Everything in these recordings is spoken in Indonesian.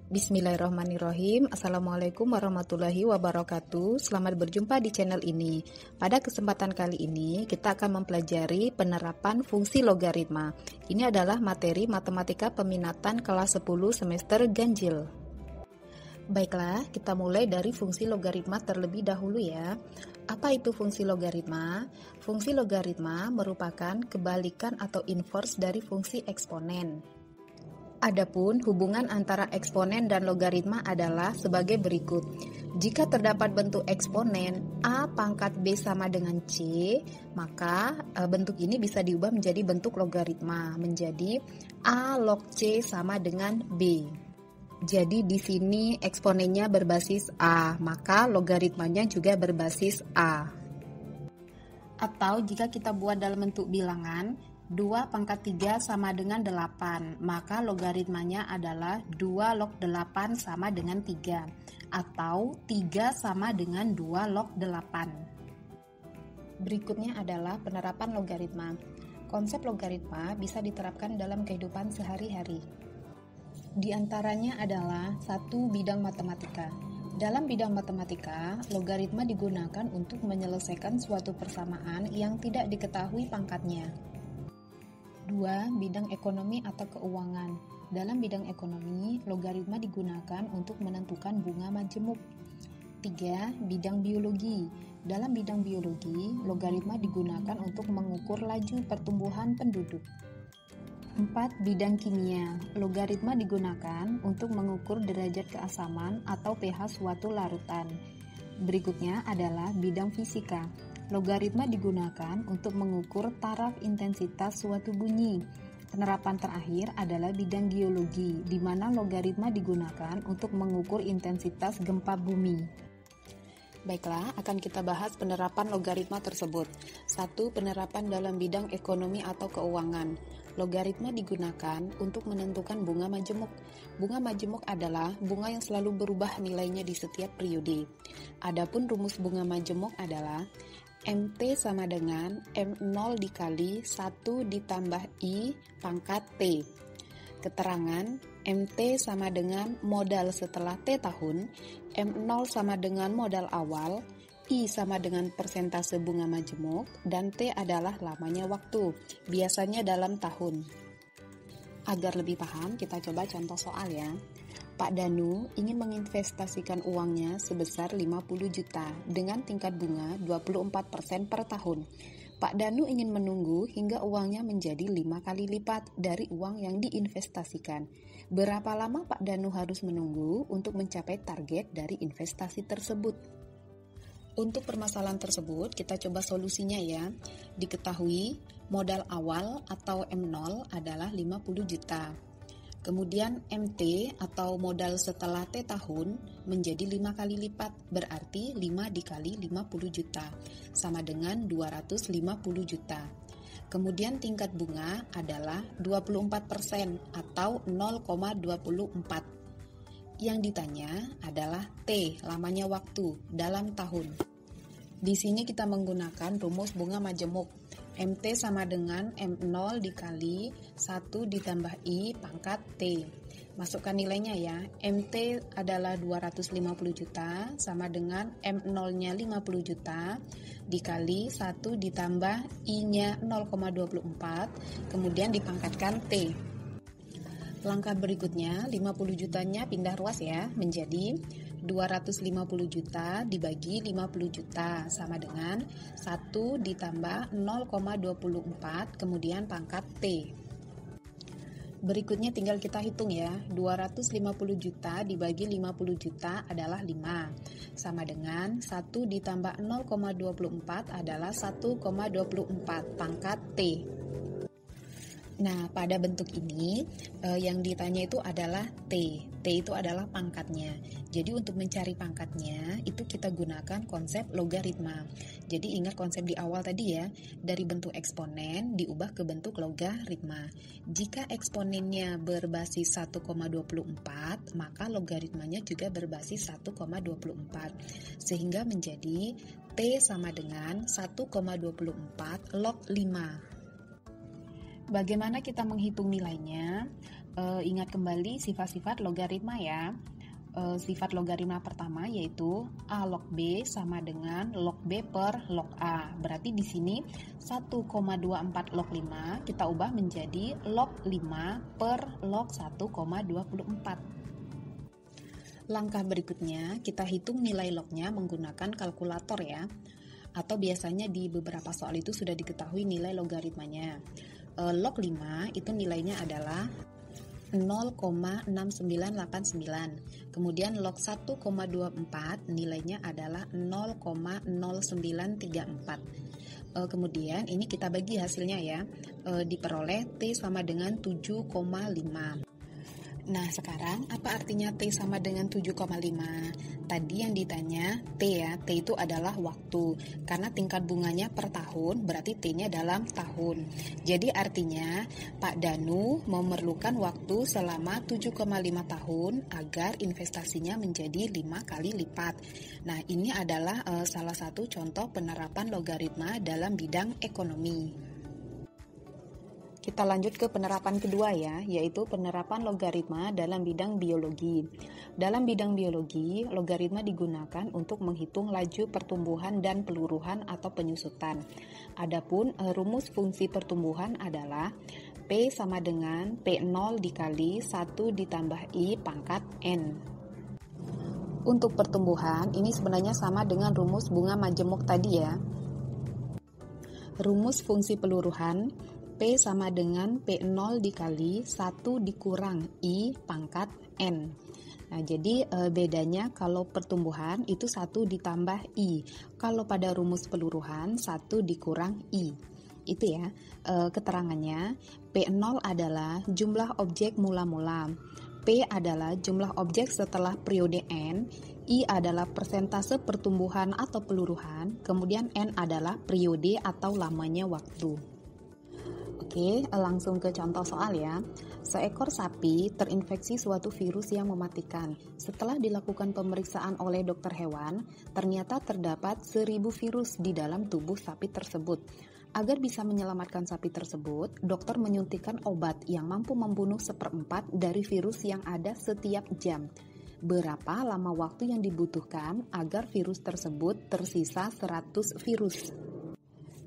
Bismillahirrahmanirrahim. Assalamualaikum warahmatullahi wabarakatuh. Selamat berjumpa di channel ini. Pada kesempatan kali ini kita akan mempelajari penerapan fungsi logaritma. Ini adalah materi matematika peminatan kelas 10 semester ganjil. Baiklah, kita mulai dari fungsi logaritma terlebih dahulu ya. Apa itu fungsi logaritma? Fungsi logaritma merupakan kebalikan atau inverse dari fungsi eksponen. Adapun hubungan antara eksponen dan logaritma adalah sebagai berikut. Jika terdapat bentuk eksponen A pangkat B sama dengan C, maka bentuk ini bisa diubah menjadi bentuk logaritma, menjadi A log C sama dengan B. Jadi di sini eksponennya berbasis A, maka logaritmanya juga berbasis A. Atau jika kita buat dalam bentuk bilangan, 2 pangkat 3 sama dengan 8, maka logaritmanya adalah 2 log 8 sama dengan 3, atau 3 sama dengan 2 log 8. Berikutnya adalah penerapan logaritma. Konsep logaritma bisa diterapkan dalam kehidupan sehari-hari. Di antaranya adalah 1. Bidang matematika. Dalam bidang matematika, logaritma digunakan untuk menyelesaikan suatu persamaan yang tidak diketahui pangkatnya. 2. Bidang ekonomi atau keuangan. Dalam bidang ekonomi, logaritma digunakan untuk menentukan bunga majemuk. 3. Bidang biologi. Dalam bidang biologi, logaritma digunakan untuk mengukur laju pertumbuhan penduduk. 4. Bidang kimia. Logaritma digunakan untuk mengukur derajat keasaman atau pH suatu larutan. Berikutnya adalah bidang fisika. Logaritma digunakan untuk mengukur taraf intensitas suatu bunyi. Penerapan terakhir adalah bidang geologi, di mana logaritma digunakan untuk mengukur intensitas gempa bumi. Baiklah, akan kita bahas penerapan logaritma tersebut. 1. Penerapan dalam bidang ekonomi atau keuangan. Logaritma digunakan untuk menentukan bunga majemuk. Bunga majemuk adalah bunga yang selalu berubah nilainya di setiap periode. Adapun rumus bunga majemuk adalah MT sama dengan M0 dikali 1 ditambah I pangkat T. Keterangan MT sama dengan modal setelah T tahun, M0 sama dengan modal awal, I sama dengan persentase bunga majemuk, dan T adalah lamanya waktu, biasanya dalam tahun. Agar lebih paham, kita coba contoh soal ya. Pak Danu ingin menginvestasikan uangnya sebesar 50 juta dengan tingkat bunga 24% per tahun. Pak Danu ingin menunggu hingga uangnya menjadi 5 kali lipat dari uang yang diinvestasikan. Berapa lama Pak Danu harus menunggu untuk mencapai target dari investasi tersebut? Untuk permasalahan tersebut, kita coba solusinya ya. Diketahui modal awal atau M0 adalah 50 juta. Kemudian MT atau modal setelah T tahun menjadi 5 kali lipat, berarti 5 dikali 50 juta, sama dengan 250 juta. Kemudian tingkat bunga adalah 24% atau 0,24. Yang ditanya adalah T, lamanya waktu, dalam tahun. Di sini kita menggunakan rumus bunga majemuk. MT sama dengan M0 dikali 1 ditambah I pangkat T. Masukkan nilainya ya. MT adalah 250 juta sama dengan M0-nya 50 juta dikali 1 ditambah I-nya 0,24, kemudian dipangkatkan T. Langkah berikutnya, 50 jutanya pindah ruas ya, menjadi 250 juta dibagi 50 juta sama dengan 1 ditambah 0,24 kemudian pangkat T. Berikutnya tinggal kita hitung ya, 250 juta dibagi 50 juta adalah 5, sama dengan 1 ditambah 0,24 adalah 1,24 pangkat T. Nah, pada bentuk ini yang ditanya itu adalah T. T itu adalah pangkatnya. Jadi untuk mencari pangkatnya itu kita gunakan konsep logaritma. Jadi ingat konsep di awal tadi ya, dari bentuk eksponen diubah ke bentuk logaritma. Jika eksponennya berbasis 1,24, maka logaritmanya juga berbasis 1,24. Sehingga menjadi T sama dengan 1,24 log 5. Bagaimana kita menghitung nilainya? Ingat kembali sifat-sifat logaritma ya. Sifat logaritma pertama yaitu A log B sama dengan log B per log A. Berarti di sini 1,24 log 5 kita ubah menjadi log 5 per log 1,24. Langkah berikutnya kita hitung nilai lognya menggunakan kalkulator ya. Atau biasanya di beberapa soal itu sudah diketahui nilai logaritmanya. Log 5 itu nilainya adalah 0,6989. Kemudian log 1,24 nilainya adalah 0,0934. Kemudian ini kita bagi hasilnya ya. Diperoleh T sama dengan 7,5. Nah, sekarang apa artinya T sama dengan 7,5? Tadi yang ditanya T ya, T itu adalah waktu. Karena tingkat bunganya per tahun, berarti T-nya dalam tahun. Jadi artinya Pak Danu memerlukan waktu selama 7,5 tahun agar investasinya menjadi 5 kali lipat. Nah, ini adalah salah satu contoh penerapan logaritma dalam bidang ekonomi. Kita lanjut ke penerapan kedua ya, yaitu penerapan logaritma dalam bidang biologi. Dalam bidang biologi, logaritma digunakan untuk menghitung laju pertumbuhan dan peluruhan atau penyusutan. Adapun rumus fungsi pertumbuhan adalah P sama dengan P0 dikali 1 ditambah I pangkat N. Untuk pertumbuhan, ini sebenarnya sama dengan rumus bunga majemuk tadi ya. Rumus fungsi peluruhan P sama dengan P0 dikali 1 dikurang I pangkat N. Nah, jadi bedanya kalau pertumbuhan itu 1 ditambah I. Kalau pada rumus peluruhan 1 dikurang I. Itu ya, keterangannya. P0 adalah jumlah objek mula-mula. P adalah jumlah objek setelah periode N. I adalah persentase pertumbuhan atau peluruhan. Kemudian N adalah periode atau lamanya waktu. Oke, langsung ke contoh soal ya. Seekor sapi terinfeksi suatu virus yang mematikan. Setelah dilakukan pemeriksaan oleh dokter hewan, ternyata terdapat 1000 virus di dalam tubuh sapi tersebut. Agar bisa menyelamatkan sapi tersebut, dokter menyuntikkan obat yang mampu membunuh 1/4 dari virus yang ada setiap jam. Berapa lama waktu yang dibutuhkan agar virus tersebut tersisa 100 virus?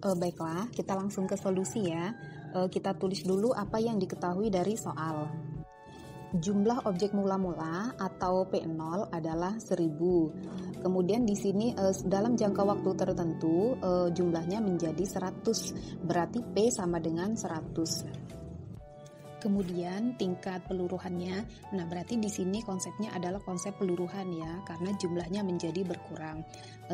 Baiklah, kita langsung ke solusi ya. Kita tulis dulu apa yang diketahui dari soal. Jumlah objek mula-mula atau P0 adalah 1000. Kemudian di sini dalam jangka waktu tertentu jumlahnya menjadi 100. Berarti P sama dengan 100. Kemudian tingkat peluruhannya, nah berarti di sini konsepnya adalah konsep peluruhan ya, karena jumlahnya menjadi berkurang.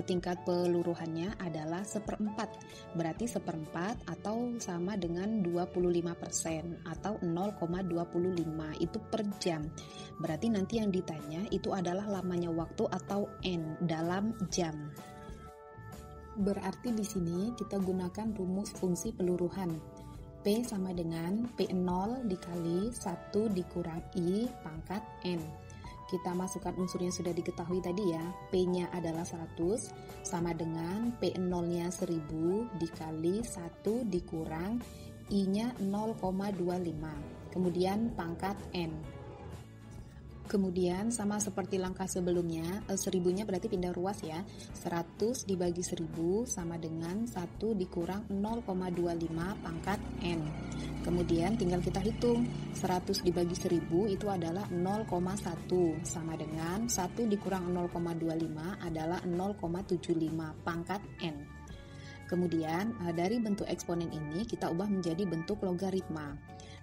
Tingkat peluruhannya adalah 1/4, berarti 1/4 atau sama dengan 25% atau 0,25 itu per jam. Berarti nanti yang ditanya itu adalah lamanya waktu atau N dalam jam. Berarti di sini kita gunakan rumus fungsi peluruhan. P sama dengan P0 dikali 1 dikurang I pangkat N. Kita masukkan unsur yang sudah diketahui tadi ya. P-nya adalah 100 sama dengan P0-nya 1000 dikali 1 dikurang I-nya 0,25. Kemudian pangkat N. Kemudian sama seperti langkah sebelumnya, 1000-nya berarti pindah ruas ya. 100 dibagi 1000 sama dengan 1 dikurang 0,25 pangkat N. Kemudian tinggal kita hitung, 100 dibagi 1000 itu adalah 0,1 sama dengan 1 dikurang 0,25 adalah 0,75 pangkat N. Kemudian dari bentuk eksponen ini kita ubah menjadi bentuk logaritma.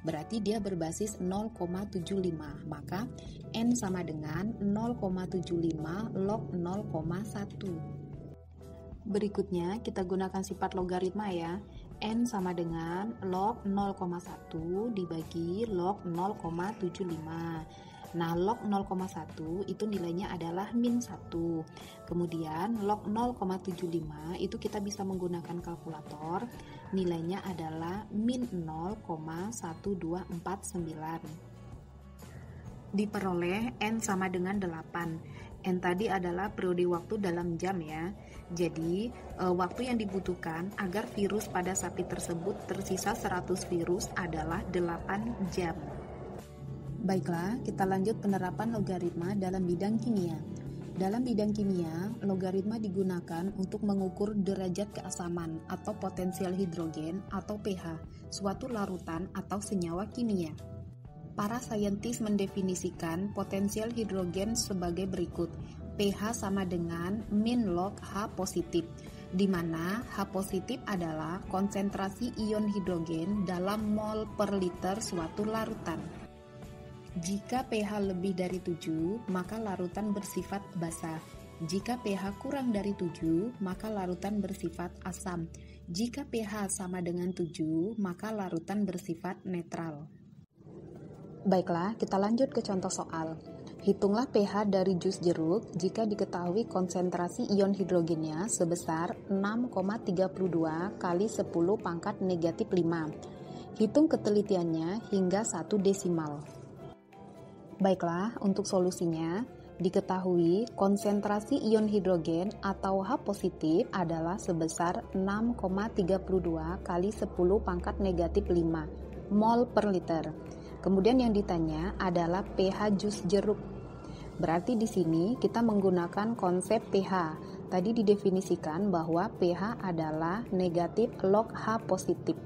Berarti dia berbasis 0,75, maka N sama dengan 0,75 log 0,1. Berikutnya kita gunakan sifat logaritma ya. N sama dengan log 0,1 dibagi log 0,75. Nah, log 0,1 itu nilainya adalah min 1. Kemudian log 0,75 itu kita bisa menggunakan kalkulator. Nilainya adalah min 0,1249. Diperoleh N sama dengan 8. N tadi adalah periode waktu dalam jam ya. Jadi, waktu yang dibutuhkan agar virus pada sapi tersebut tersisa 100 virus adalah 8 jam. Baiklah, kita lanjut penerapan logaritma dalam bidang kimia. Dalam bidang kimia, logaritma digunakan untuk mengukur derajat keasaman atau potensial hidrogen atau pH, suatu larutan atau senyawa kimia. Para saintis mendefinisikan potensial hidrogen sebagai berikut. pH sama dengan min log H positif, di mana H positif adalah konsentrasi ion hidrogen dalam mol per liter suatu larutan. Jika pH lebih dari 7, maka larutan bersifat basa. Jika pH kurang dari 7, maka larutan bersifat asam. Jika pH sama dengan 7, maka larutan bersifat netral. Baiklah, kita lanjut ke contoh soal. Hitunglah pH dari jus jeruk jika diketahui konsentrasi ion hidrogennya sebesar 6,32 kali 10 pangkat negatif 5. Hitung ketelitiannya hingga 1 desimal. Baiklah, untuk solusinya, diketahui konsentrasi ion hidrogen atau H positif adalah sebesar 6,32 kali 10 pangkat negatif 5 mol per liter. Kemudian yang ditanya adalah pH jus jeruk. Berarti di sini kita menggunakan konsep pH. Tadi didefinisikan bahwa pH adalah negatif log H positif.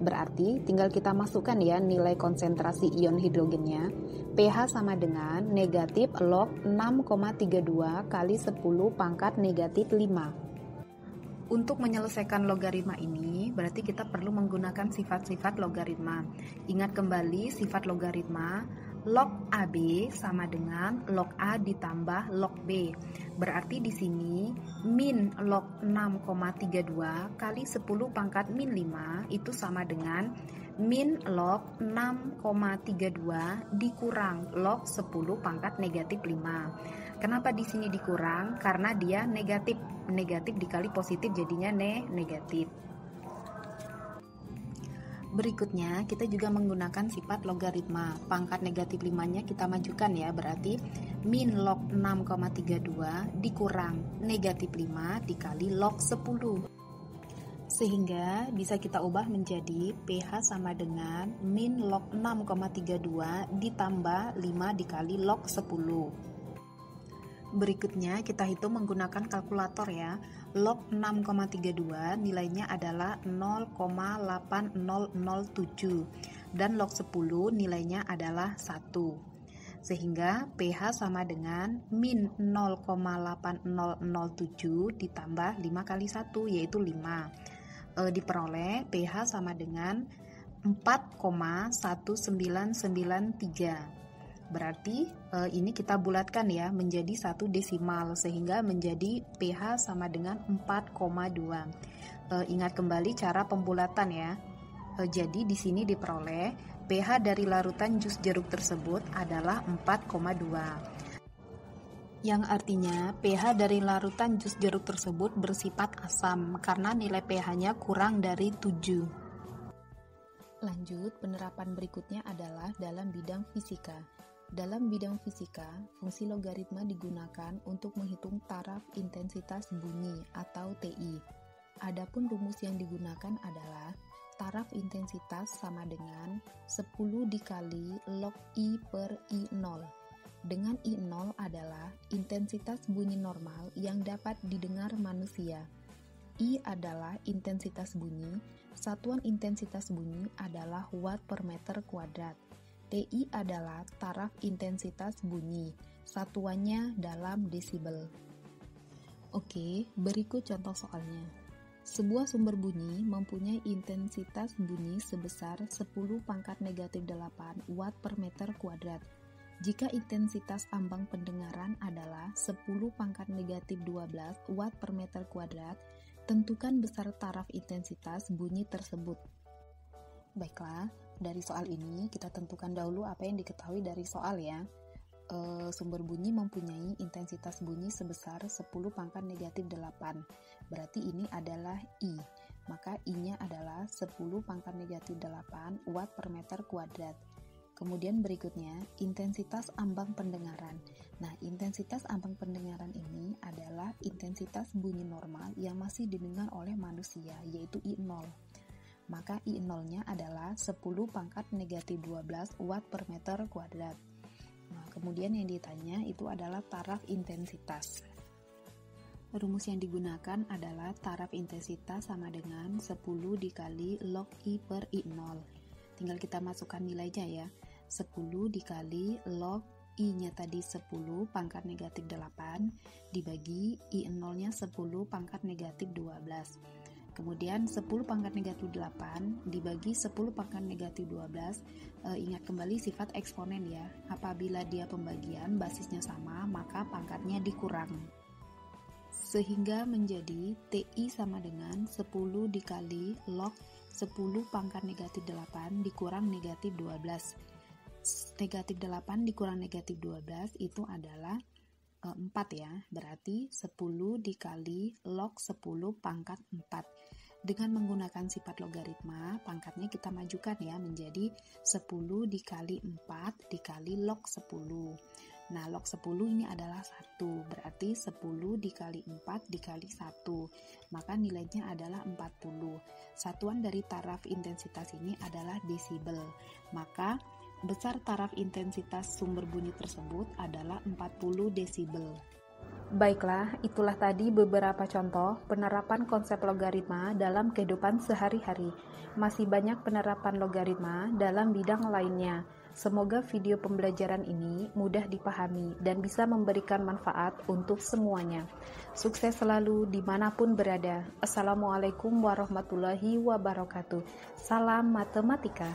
Berarti tinggal kita masukkan ya nilai konsentrasi ion hidrogennya. pH sama dengan negatif log 6,32 kali 10 pangkat negatif 5. Untuk menyelesaikan logaritma ini, berarti kita perlu menggunakan sifat-sifat logaritma. Ingat kembali sifat logaritma, log AB sama dengan log A ditambah log B. Berarti di sini min log 6,32 kali 10 pangkat min 5 itu sama dengan min log 6,32 dikurang log 10 pangkat negatif 5. Kenapa di sini dikurang? Karena dia negatif. Negatif dikali positif jadinya negatif. Berikutnya, kita juga menggunakan sifat logaritma. Pangkat negatif 5-nya kita majukan ya, berarti min log 6,32 dikurang negatif 5 dikali log 10. Sehingga bisa kita ubah menjadi pH sama dengan min log 6,32 ditambah 5 dikali log 10. Berikutnya kita hitung menggunakan kalkulator ya. Log 6,32 nilainya adalah 0,8007 dan log 10 nilainya adalah 1. Sehingga pH sama dengan min 0,8007 ditambah 5 kali 1 yaitu 5. Diperoleh pH sama dengan 4,1993. Berarti ini kita bulatkan ya menjadi 1 desimal sehingga menjadi pH sama dengan 4,2. Ingat kembali cara pembulatan ya. Jadi di sini diperoleh pH dari larutan jus jeruk tersebut adalah 4,2. Yang artinya pH dari larutan jus jeruk tersebut bersifat asam karena nilai pH-nya kurang dari 7. Lanjut, penerapan berikutnya adalah dalam bidang fisika. Dalam bidang fisika, fungsi logaritma digunakan untuk menghitung taraf intensitas bunyi atau TI. Adapun rumus yang digunakan adalah taraf intensitas sama dengan 10 dikali log I per I0. Dengan I0 adalah intensitas bunyi normal yang dapat didengar manusia. I adalah intensitas bunyi, satuan intensitas bunyi adalah watt per meter kuadrat. TI adalah taraf intensitas bunyi, satuannya dalam desibel. Oke, berikut contoh soalnya. Sebuah sumber bunyi mempunyai intensitas bunyi sebesar 10 pangkat negatif 8 watt per meter kuadrat. Jika intensitas ambang pendengaran adalah 10 pangkat negatif 12 watt per meter kuadrat, tentukan besar taraf intensitas bunyi tersebut. Baiklah, dari soal ini kita tentukan dahulu apa yang diketahui dari soal ya. Sumber bunyi mempunyai intensitas bunyi sebesar 10 pangkat negatif 8. Berarti ini adalah I. Maka I-nya adalah 10 pangkat negatif 8 watt per meter kuadrat. Kemudian berikutnya, intensitas ambang pendengaran. Nah, intensitas ambang pendengaran ini adalah intensitas bunyi normal yang masih didengar oleh manusia, yaitu I0. maka I0-nya adalah 10 pangkat negatif 12 watt per meter kuadrat. Nah, kemudian yang ditanya itu adalah taraf intensitas. Rumus yang digunakan adalah taraf intensitas sama dengan 10 dikali log I per I0. Tinggal kita masukkan nilainya ya. 10 dikali log I-nya tadi 10 pangkat negatif 8 dibagi I0-nya 10 pangkat negatif 12. Kemudian 10 pangkat negatif 8 dibagi 10 pangkat negatif 12. Ingat kembali sifat eksponen ya. Apabila dia pembagian basisnya sama, maka pangkatnya dikurang. Sehingga menjadi TI sama dengan 10 dikali log 10 pangkat negatif 8 dikurang negatif 12. Negatif 8 dikurang negatif 12 itu adalah 4 ya, berarti 10 dikali log 10 pangkat 4. Dengan menggunakan sifat logaritma, pangkatnya kita majukan ya menjadi 10 dikali 4 dikali log 10. Nah, log 10 ini adalah 1, berarti 10 dikali 4 dikali 1, maka nilainya adalah 40. Satuan dari taraf intensitas ini adalah desibel, maka besar taraf intensitas sumber bunyi tersebut adalah 40 desibel. Baiklah, itulah tadi beberapa contoh penerapan konsep logaritma dalam kehidupan sehari-hari. Masih banyak penerapan logaritma dalam bidang lainnya. Semoga video pembelajaran ini mudah dipahami dan bisa memberikan manfaat untuk semuanya. Sukses selalu dimanapun berada. Assalamualaikum warahmatullahi wabarakatuh. Salam matematika.